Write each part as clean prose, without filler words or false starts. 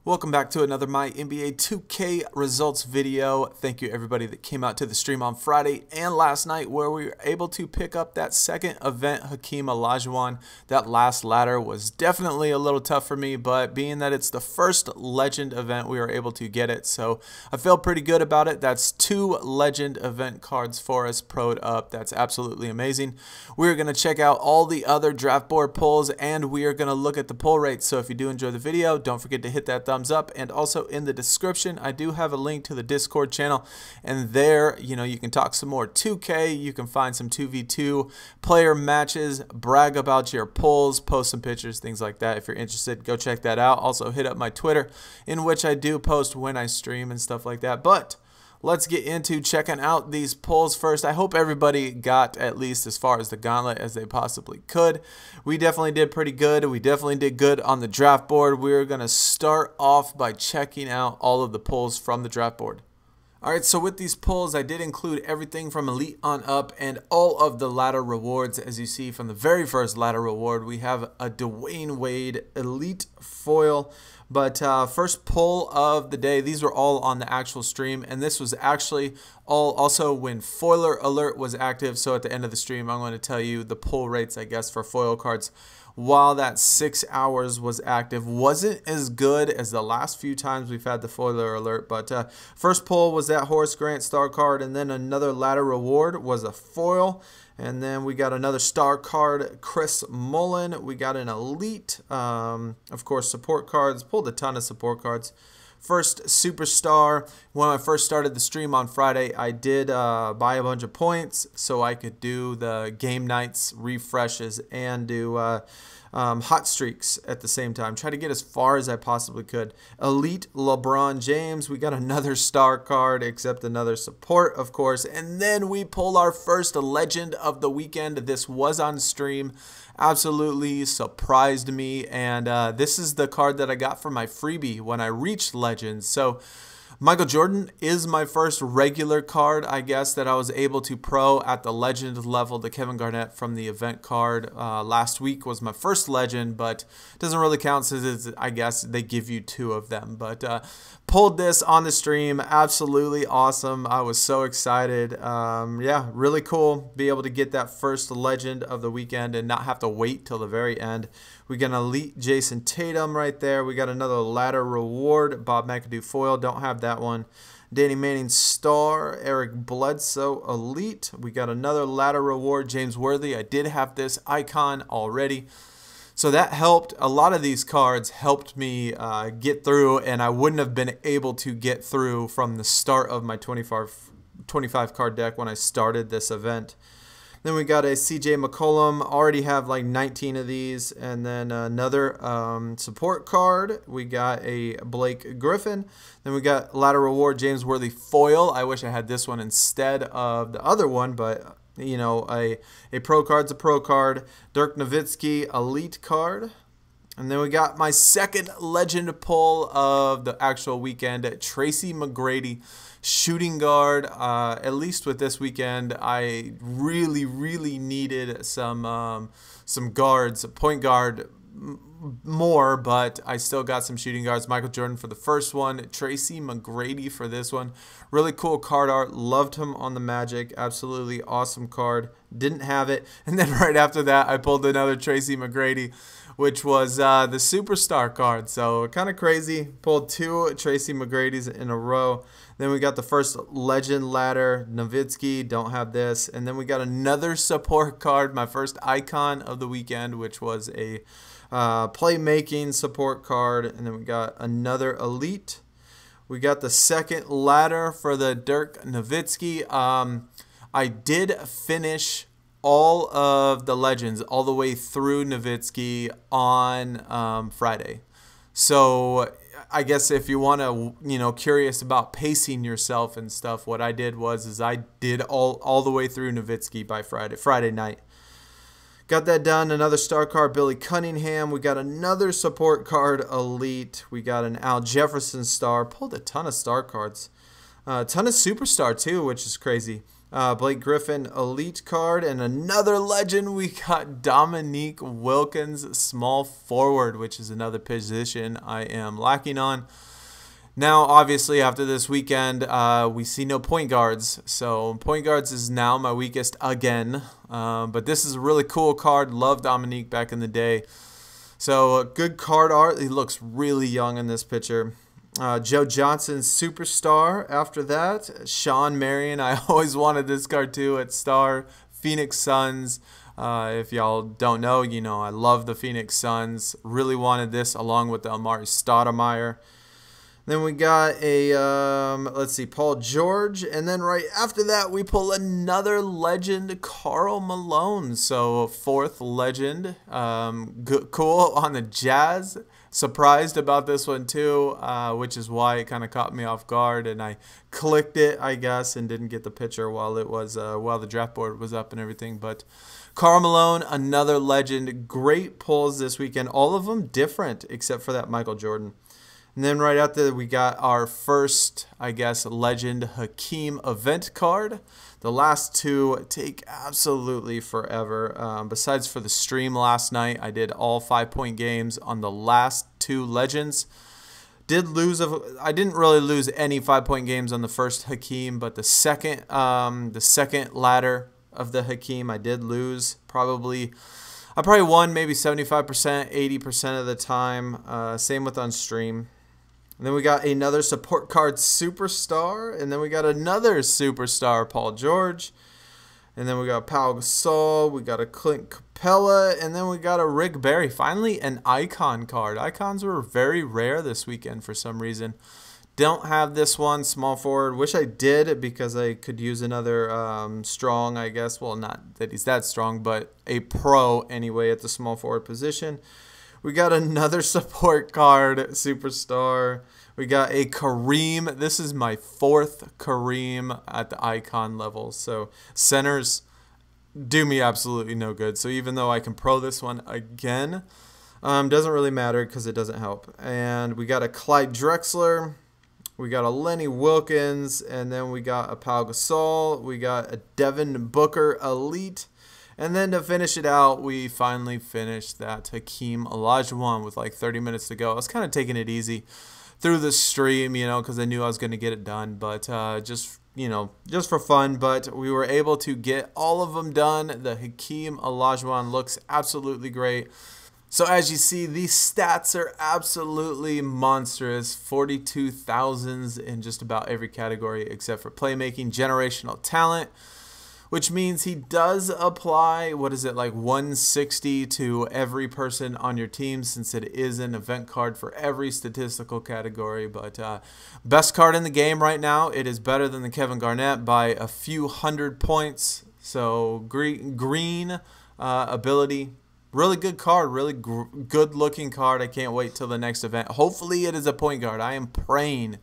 Welcome back to another MyNBA2k results video. Thank you everybody that came out to the stream on Friday and last night where we were able to pick up that second event, Hakeem Olajuwon. That last ladder was definitely a little tough for me, but being that it's the first legend event, we were able to get it. So I feel pretty good about it. That's 2 legend event cards for us pro'd up. That's absolutely amazing. We're going to check out all the other draft board pulls and we are going to look at the pull rates. So if you do enjoy the video, don't forget to hit that thumbs up, and also in the description I do have a link to the Discord channel, and there you can talk some more 2K, you can find some 2v2 player matches, brag about your pulls, post some pictures, things like that. If you're interested, go check that out. Also hit up my Twitter, in which I do post when I stream and stuff like that. But let's get into checking out these pulls first. I hope everybody got at least as far as the gauntlet as they possibly could. We definitely did pretty good. We definitely did good on the draft board. We're going to start off by checking out all of the pulls from the draft board. Alright, so with these pulls, I did include everything from Elite on up and all of the ladder rewards. As you see from the very first ladder reward, we have a Dwayne Wade Elite foil. But first pull of the day, these were all on the actual stream, and this was actually all also when Foiler Alert was active. So at the end of the stream, I'm going to tell you the pull rates, I guess, for foil cards while that 6 hours was active. Wasn't as good as the last few times we've had the Foiler Alert, but first pull was that Horace Grant star card, and then another ladder reward was a foil. And then we got another star card, Chris Mullin. We got an Elite, of course, support cards. Pulled a ton of support cards. First superstar. When I first started the stream on Friday, I did buy a bunch of points so I could do the game nights refreshes and do hot streaks at the same time. Try to get as far as I possibly could. Elite LeBron James. We got another star card, except another support, of course. And then we pull our first legend of the weekend. This was on stream. Absolutely surprised me. And this is the card that I got for my freebie when I reached legends. So Michael Jordan is my first regular card, I guess, that I was able to pro at the legend level. The Kevin Garnett from the event card last week was my first legend, but doesn't really count since I guess they give you 2 of them. But pulled this on the stream. Absolutely awesome. I was so excited. Yeah, really cool. Be able to get that first legend of the weekend and not have to wait till the very end. We got an Elite Jason Tatum right there. We got another ladder reward, Bob McAdoo foil. Don't have that one. Danny Manning star, Eric Bledsoe Elite. We got another ladder reward, James Worthy. I did have this icon already. So that helped. A lot of these cards helped me get through, and I wouldn't have been able to get through from the start of my 25 card deck when I started this event. Then we got a CJ McCollum, already have like 19 of these, and then another support card. We got a Blake Griffin. Then we got ladder reward, James Worthy foil. I wish I had this one instead of the other one, but you know, a pro card's a pro card. Dirk Nowitzki Elite card. And then we got my second legend pull of the actual weekend, Tracy McGrady, shooting guard. At least with this weekend, I really needed some guards, point guard more, but I still got some shooting guards. Michael Jordan for the first one, Tracy McGrady for this one. Really cool card art. Loved him on the Magic. Absolutely awesome card. Didn't have it. And then right after that, I pulled another Tracy McGrady, which was the Superstar card. So kind of crazy. Pulled 2 Tracy McGrady's in a row. Then we got the first legend ladder, Nowitzki. Don't have this. And then we got another support card, my first icon of the weekend, which was a playmaking support card. And then we got another Elite. We got the second ladder for the Dirk Nowitzki. I did finish all of the legends all the way through Nowitzki on Friday. So I guess if you want to, curious about pacing yourself and stuff, what I did was I did all the way through Nowitzki by Friday night. Got that done. Another star card, Billy Cunningham. We got another support card, Elite. We got an Al Jefferson star. Pulled a ton of star cards. A ton of superstar too, which is crazy. Blake Griffin elite card, and another legend. We got Dominique Wilkins, small forward, which is another position I am lacking on. Now, obviously, after this weekend, we see no point guards. So point guards is now my weakest again. But this is a really cool card. Love Dominique back in the day. So good card art. He looks really young in this picture. Joe Johnson, superstar. After that, Sean Marion. I always wanted this card too at Star. Phoenix Suns. If y'all don't know, you know I love the Phoenix Suns. Really wanted this along with the Amari Stoudemire. Then we got a, let's see, Paul George. And then right after that, we pull another legend, Karl Malone. So fourth legend. Cool on the Jazz. Surprised about this one too, which is why it kind of caught me off guard. And I clicked it, I guess, and didn't get the picture while it was, while the draft board was up and everything. But Karl Malone, another legend. Great pulls this weekend. All of them different except for that Michael Jordan. And then right after we got our first, I guess, legend Hakeem event card. The last two take absolutely forever. Besides for the stream last night, I did all 5-point games on the last two legends. I didn't really lose any 5-point games on the first Hakeem, but the second ladder of the Hakeem I did lose. I probably won maybe 75%, 80% of the time. Same with on stream. And then we got another support card superstar. And then we got another superstar, Paul George. And then we got Pau Gasol. We got a Clint Capella. And then we got a Rick Barry. Finally, an icon card. Icons were very rare this weekend for some reason. Don't have this one, small forward. Wish I did because I could use another strong, I guess. Well, not that he's that strong, but a pro anyway at the small forward position. We got another support card, superstar. We got a Kareem. This is my fourth Kareem at the icon level. So centers do me absolutely no good. So even though I can pro this one again, doesn't really matter because it doesn't help. And we got a Clyde Drexler. We got a Lenny Wilkins. And then we got a Pau Gasol. We got a Devin Booker Elite. And then to finish it out, we finally finished that Hakeem Olajuwon with like 30 minutes to go. I was kind of taking it easy through the stream, you know, because I knew I was going to get it done. But just for fun. But we were able to get all of them done. The Hakeem Olajuwon looks absolutely great. So as you see, these stats are absolutely monstrous. 42,000s in just about every category except for playmaking, generational talent, which means he does apply, what is it, like 160 to every person on your team since it is an event card for every statistical category. But best card in the game right now. It is better than the Kevin Garnett by a few hundred points. So green ability. Really good card. Really good looking card. I can't wait till the next event. Hopefully it is a point guard. I am praying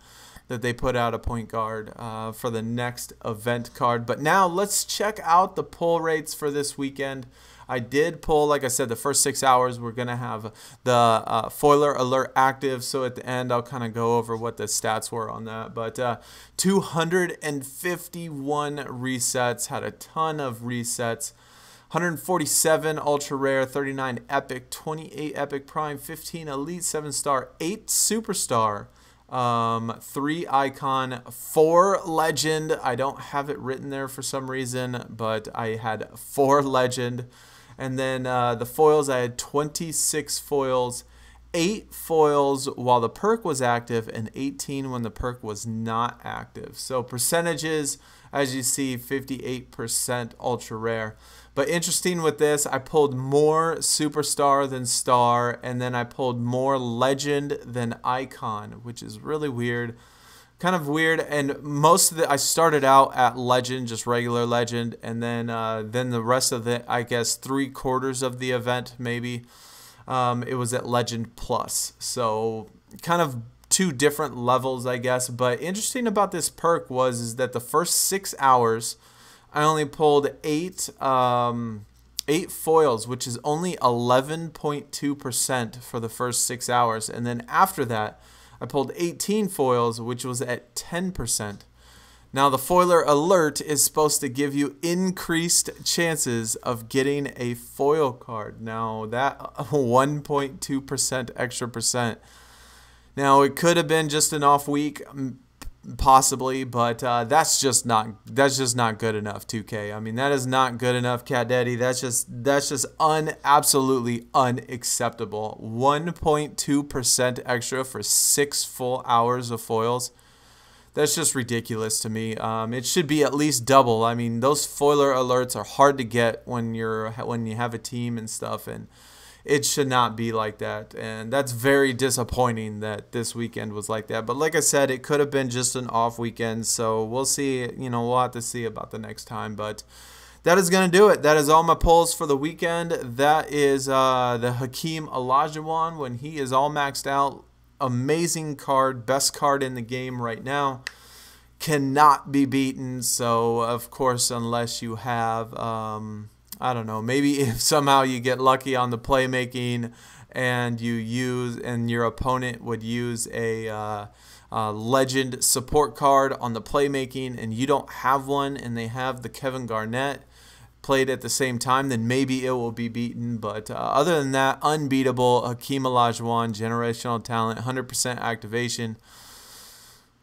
that they put out a point guard for the next event card. But now let's check out the pull rates for this weekend. I did pull, like I said, the first 6 hours. We're going to have the Foiler Alert active. So at the end, I'll kind of go over what the stats were on that. But 251 resets, had a ton of resets. 147 ultra rare, 39 epic, 28 epic prime, 15 elite, 7 star, 8 superstar. 3 icon, 4 legend. I don't have it written there for some reason, but I had 4 legend. And then the foils, I had 26 foils, 8 foils while the perk was active, and 18 when the perk was not active. So percentages, as you see, 58% ultra rare. But interesting with this, I pulled more superstar than star, and then I pulled more legend than icon, which is really weird. Kind of weird. And most of I started out at legend, just regular legend, and then the rest of the, I guess, 3/4 of the event maybe, it was at legend plus. So kind of 2 different levels, I guess. But interesting about this perk is that the first 6 hours, I only pulled 8 foils, which is only 11.2% for the first 6 hours. And then after that, I pulled 18 foils, which was at 10%. Now, the foiler alert is supposed to give you increased chances of getting a foil card. Now, that 1.2% extra percent. Now, it could have been just an off week, possibly, but that's just not good enough. 2K. I mean, that is not good enough, Cat Daddy. That's just absolutely unacceptable. 1.2% extra for 6 full hours of foils. That's just ridiculous to me. It should be at least double. I mean, those foiler alerts are hard to get when you have a team and stuff, and it should not be like that. And that's very disappointing that this weekend was like that. But like I said, it could have been just an off weekend, so we'll see. We'll have to see about the next time. But that is going to do it. That is all my pulls for the weekend. That is the Hakeem Olajuwon when he is all maxed out. Amazing card, best card in the game right now, cannot be beaten. So of course, unless you have I don't know, maybe if somehow you get lucky on the playmaking and your opponent would use a legend support card on the playmaking and you don't have one and they have the Kevin Garnett played at the same time, then maybe it will be beaten. But other than that, unbeatable. Hakeem Olajuwon, generational talent, 100% activation.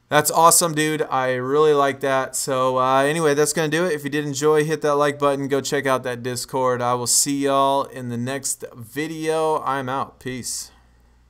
That's awesome, dude. I really like that. So anyway, that's going to do it. If you did enjoy, hit that like button. Go check out that Discord. I will see y'all in the next video. I'm out. Peace.